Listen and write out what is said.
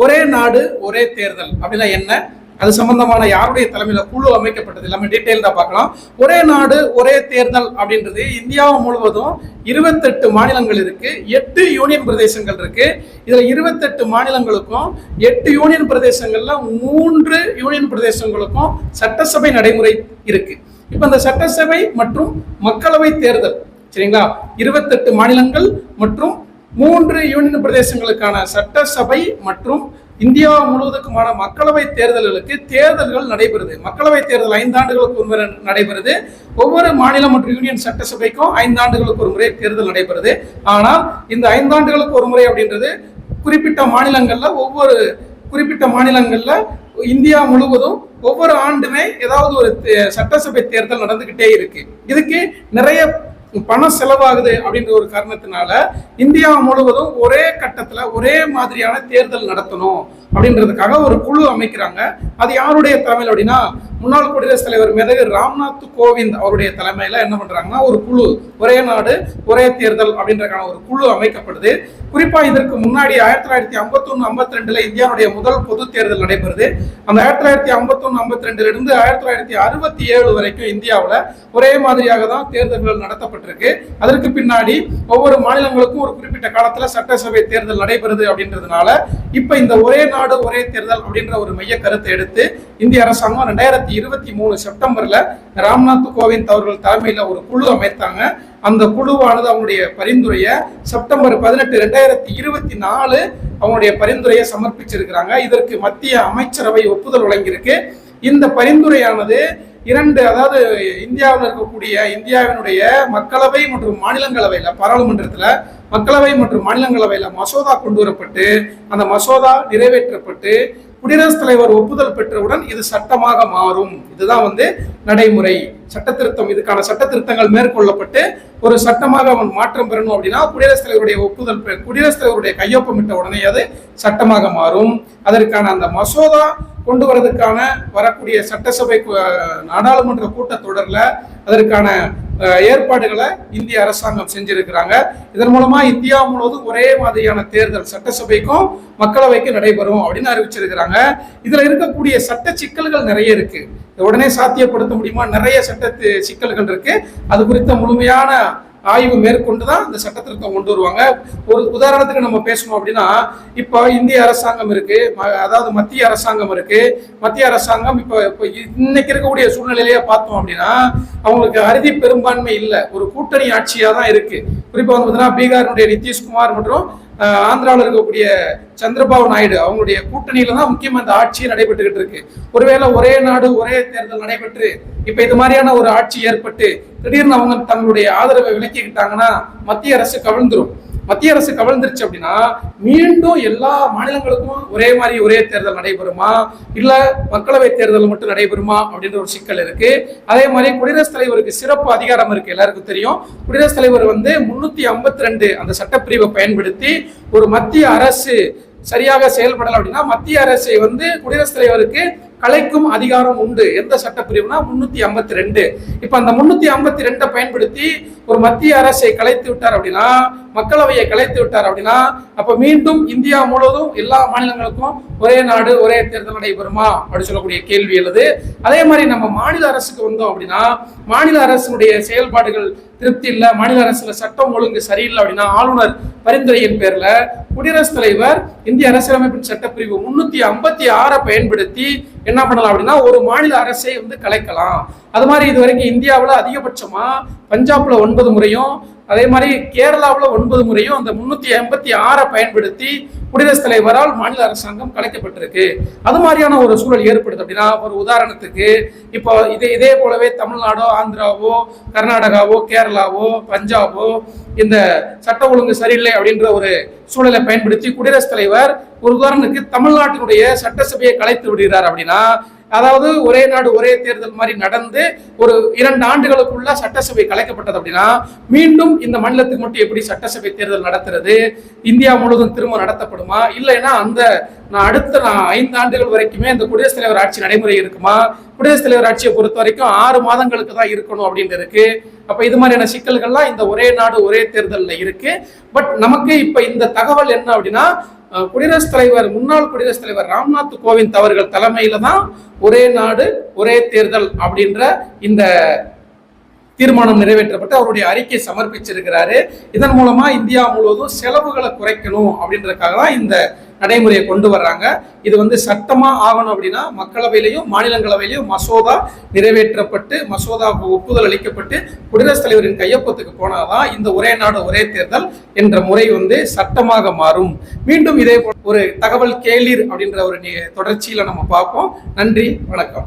ஒரே நாடு ஒரே தேர்தல் அப்படின்னா என்ன, அது சம்பந்தமான யாருடைய தலைமையில குழு அமைக்கப்பட்டது எல்லாமே டீட்டெயில்டா பார்க்கலாம். ஒரே நாடு ஒரே தேர்தல் அப்படின்றது இந்தியா முழுவதும் 28 மாநிலங்கள் இருக்கு, 8 யூனியன் பிரதேசங்கள் இருக்கு. இதுல 28 மாநிலங்களுக்கும் 8 யூனியன் பிரதேசங்கள்ல 3 யூனியன் பிரதேசங்களுக்கும் சட்டசபை நடைமுறை இருக்கு. இப்ப இந்த சட்டசபை மற்றும் மக்களவை தேர்தல் சரிங்களா, 28 மாநிலங்கள் மற்றும் 3 யூனியன் பிரதேசங்களுக்கான சட்டசபை மற்றும் இந்தியா முழுவதுக்குமான மக்களவை தேர்தல்களுக்கு தேர்தல்கள் நடைபெறுது. மக்களவை தேர்தல் 5 ஆண்டுகளுக்கு ஒரு முறை நடைபெறுது. ஒவ்வொரு மாநிலம் மற்றும் யூனியன் சட்டசபைக்கும் 5 ஆண்டுகளுக்கு ஒரு முறை தேர்தல் நடைபெறுது. ஆனால் இந்த 5 ஆண்டுகளுக்கு ஒரு முறை அப்படின்றது குறிப்பிட்ட மாநிலங்கள்ல இந்தியா முழுவதும் ஒவ்வொரு ஆண்டுமே ஏதாவது ஒரு சட்டசபை தேர்தல் நடந்துகிட்டே இருக்கு. இதுக்கு நிறைய பணம் செலவாகுது அப்படின்ற ஒரு காரணத்தினால இந்தியா முழுவதும் ஒரே கட்டத்துல ஒரே மாதிரியான தேர்தல் நடத்தணும் அப்படின்றதுக்காக ஒரு குழு அமைக்கிறாங்க. அது யாருடைய தலைமையில் அப்படின்னா, முன்னாள் குடியரசுத் தலைவர் மேதகு ராம்நாத் கோவிந்த் அவருடைய தலைமையில என்ன பண்றாங்கன்னா ஒரு குழு, ஒரே நாடு ஒரே தேர்தல் அப்படின்றதுக்கான ஒரு குழு அமைக்கப்படுது. குறிப்பா இதற்கு முன்னாடி 1951-52 இந்தியாவுடைய முதல் பொது தேர்தல் நடைபெறுது. அந்த 1951-52 இருந்து 1967 வரைக்கும் இந்தியாவில் ஒரே மாதிரியாக தான் தேர்தல்கள் நடத்தப்பட்டிருக்கு. அதற்கு பின்னாடி ஒவ்வொரு மாநிலங்களுக்கும் ஒரு குறிப்பிட்ட காலத்துல சட்டசபை தேர்தல் நடைபெறுது அப்படின்றதுனால இப்ப இந்த ஒரே நாடு ஒரே தேர்தல் அப்படின்ற ஒரு மைய கருத்தை எடுத்து இந்திய அரசாங்கம் 2023 செப்டம்பர்ல ராம்நாத் கோவிந்த் அவர்கள் தலைமையில ஒரு குழு அமைத்தாங்க. அந்த குழுவானது அவங்களுடைய பரிந்துரையை செப்டம்பர் 18, 2024 அவங்களுடைய பரிந்துரையை சமர்ப்பிச்சிருக்கிறாங்க. இதற்கு மத்திய அமைச்சரவை ஒப்புதல் வழங்கியிருக்கு. இந்த பரிந்துரையானது அதாவது இந்தியாவில் இருக்கக்கூடிய இந்தியாவினுடைய மக்களவை மற்றும் மாநிலங்களவையில, பாராளுமன்றத்தில் மக்களவை மற்றும் மாநிலங்களவையில மசோதா கொண்டு வரப்பட்டு அந்த மசோதா நிறைவேற்றப்பட்டு குடியரசுத் தலைவர் ஒப்புதல் பெற்றவுடன் இது சட்டமாக மாறும். இதுதான் நடைமுறை சட்ட திருத்தம். இதுக்கான சட்ட திருத்தங்கள் மேற்கொள்ளப்பட்டு ஒரு சட்டமாக அவன் மாற்றம் பெறணும் அப்படின்னா குடியரசுத் தலைவருடைய ஒப்புதல், குடியரசுத் தலைவருடைய கையொப்பமிட்ட உடனே அது சட்டமாக மாறும். அதற்கான அந்த மசோதா கொண்டு வரதுக்கான வரக்கூடிய சட்டசபை நாடாளுமன்ற கூட்டத்தொடர்ல அதற்கான ஏற்பாடுகளை இந்திய அரசாங்கம் செஞ்சிருக்கிறாங்க. இதன் மூலமா இந்தியா முழுவதும் ஒரே மாதிரியான தேர்தல் சட்டசபைக்கும் மக்களவைக்கும் நடைபெறும் அப்படின்னு அறிவிச்சிருக்கிறாங்க. இதுல இருக்கக்கூடிய சட்ட சிக்கல்கள் நிறைய இருக்கு. உடனே சாத்தியப்படுத்த முடியுமா? நிறைய சட்ட சிக்கல்கள் இருக்கு. அது குறித்த முழுமையான ஆய்வு மேற்கொண்டுதான் இந்த சட்ட திருத்தம் கொண்டு வருவாங்க. ஒரு உதாரணத்துக்கு நம்ம பேசணும் அப்படின்னா, இப்போ இந்திய அரசாங்கம் இருக்கு, அதாவது மத்திய அரசாங்கம் இருக்கு. மத்திய அரசாங்கம் இப்போ இன்னைக்கு இருக்கக்கூடிய சூழ்நிலையிலேயே பார்த்தோம் அப்படின்னா அவங்களுக்கு அறுதி பெரும்பான்மை இல்லை, ஒரு கூட்டணி ஆட்சியா தான் இருக்கு. குறிப்பா பீகாரினுடைய நிதிஷ்குமார் மற்றும் ஆந்திராவில் இருக்கக்கூடிய சந்திரபாபு நாயுடு அவங்களுடைய கூட்டணியில தான் முக்கியமா இந்த ஆட்சி நடைபெற்றுகிட்டு இருக்கு. ஒருவேளை ஒரே நாடு ஒரே தேர்தல் நடைபெற்று இப்ப இது மாதிரியான ஒரு ஆட்சி ஏற்பட்டு திடீர்னு அவங்க தங்களுடைய ஆதரவை விலக்கிக்கிட்டாங்கன்னா மத்திய அரசு கவிழ்ந்துரும். மத்திய அரசு கவிழ்ந்துருச்சு அப்படின்னா மீண்டும் எல்லா மாநிலங்களுக்கும் ஒரே மாதிரி ஒரே தேர்தல் நடைபெறுமா, இல்ல மக்களவை தேர்தல் மட்டும் நடைபெறுமா அப்படின்ற ஒரு சிக்கல் இருக்கு. அதே மாதிரி குடியரசுத் தலைவருக்கு சிறப்பு அதிகாரம் இருக்கு. எல்லாருக்கும் தெரியும், குடியரசுத் தலைவர் 352 அந்த சட்டப்பிரிவை பயன்படுத்தி ஒரு மத்திய அரசு சரியாக செயல்படலாம் அப்படின்னா மத்திய அரசை குடியரசுத் தலைவருக்கு கலைக்கும் அதிகாரம் உண்டு. எந்த சட்டப்பிரிவுனா 352. இப்ப அந்த 352 பயன்படுத்தி ஒரு மத்திய அரசை கலைத்து விட்டார் அப்படின்னா, மக்களவையை கலைத்து விட்டார் அப்படின்னா, அப்ப மீண்டும் இந்தியா முழுவதும் எல்லா மாநிலங்களுக்கும் ஒரே நாடு ஒரே தேர்தல் நடைபெறுமா அப்படின்னு சொல்லக்கூடிய கேள்வி எழுது. அதே மாதிரி நம்ம மாநில அரசுக்கு வந்தோம் அப்படின்னா, மாநில அரசுடைய செயல்பாடுகள் திருப்தி இல்லை, மாநில அரசுல சட்டம் ஒழுங்கு சரியில்லை அப்படின்னா ஆளுநர் பரிந்துரையின் பேர்ல குடியரசுத் தலைவர் இந்திய அரசியலமைப்பின் சட்டப்பிரிவு 356 பயன்படுத்தி என்ன பண்ணலாம் அப்படின்னா ஒரு மாநில அரசை கலைக்கலாம். அது மாதிரி இது வரைக்கும் இந்தியாவில் அதிகபட்சமா பஞ்சாப்ல 9 முறையும் அதே மாதிரி கேரளாவில் 9 முறையும் அந்த 356 பயன்படுத்தி குடியரசுத் தலைவரால் மாநில அரசாங்கம் கலைக்கப்பட்டிருக்கு. அது மாதிரியான ஒரு சூழல் ஏற்படுது அப்படின்னா, ஒரு உதாரணத்துக்கு இப்போ இதே போலவே தமிழ்நாடோ ஆந்திராவோ கர்நாடகாவோ கேரளாவோ பஞ்சாபோ இந்த சட்ட ஒழுங்கு சரியில்லை அப்படின்ற ஒரு சூழலை பயன்படுத்தி குடியரசுத் தலைவர் ஒரு உதாரணத்துக்கு தமிழ்நாட்டினுடைய சட்டசபையை கலைத்து விடுகிறார் அப்படின்னா, அதாவது ஒரே நாடு ஒரே தேர்தல் மாதிரி நடந்து ஒரு 2 ஆண்டுகளுக்குள்ள சட்டசபை கலைக்கப்பட்டது அப்படின்னா மீண்டும் இந்த மாநிலத்துக்கு மட்டும் எப்படி சட்டசபை தேர்தல் நடத்துறது? இந்தியா முழுவதும் திரும்ப நடத்தப்படுமா? இல்லைன்னா அடுத்த 5 ஆண்டுகள் வரைக்குமே இந்த குடியரசுத் தலைவர் ஆட்சி நடைமுறை இருக்குமா? குடியரசுத் தலைவர் ஆட்சியை பொறுத்த வரைக்கும் 6 மாதங்களுக்கு தான் இருக்கணும் அப்படின்னு இருக்கு. அப்ப இது மாதிரியான சிக்கல்கள்லாம் இந்த ஒரே நாடு ஒரே தேர்தல்ல இருக்கு. பட் நமக்கு இப்ப இந்த தகவல் என்ன அப்படின்னா, குடியரசுத் தலைவர், முன்னாள் குடியரசுத் தலைவர் ராம்நாத் கோவிந்த் அவர்கள் தலைமையில தான் ஒரே நாடு ஒரே தேர்தல் அப்படின்ற இந்த தீர்மானம் நிறைவேற்றப்பட்டு அவருடைய அறிக்கை சமர்ப்பிச்சிருக்கிறாரு. இதன் மூலமா இந்தியா முழுவதும் செலவுகளை குறைக்கணும் அப்படின்றதுக்காக தான் இந்த நடைமுறையை கொண்டு வர்றாங்க. இது சட்டமா ஆகணும் அப்படின்னா மக்களவையிலையும் மாநிலங்களவையிலையும் மசோதா நிறைவேற்றப்பட்டு மசோதாவுக்கு ஒப்புதல் அளிக்கப்பட்டு குடியரசுத் தலைவரின் கையொப்பத்துக்கு போனாதான் இந்த ஒரே நாடு ஒரே தேர்தல் என்ற முறை சட்டமாக மாறும். மீண்டும் இதே போல ஒரு தகவல் கேளீர் அப்படின்ற ஒரு தொடர்ச்சியில நம்ம பார்ப்போம். நன்றி, வணக்கம்.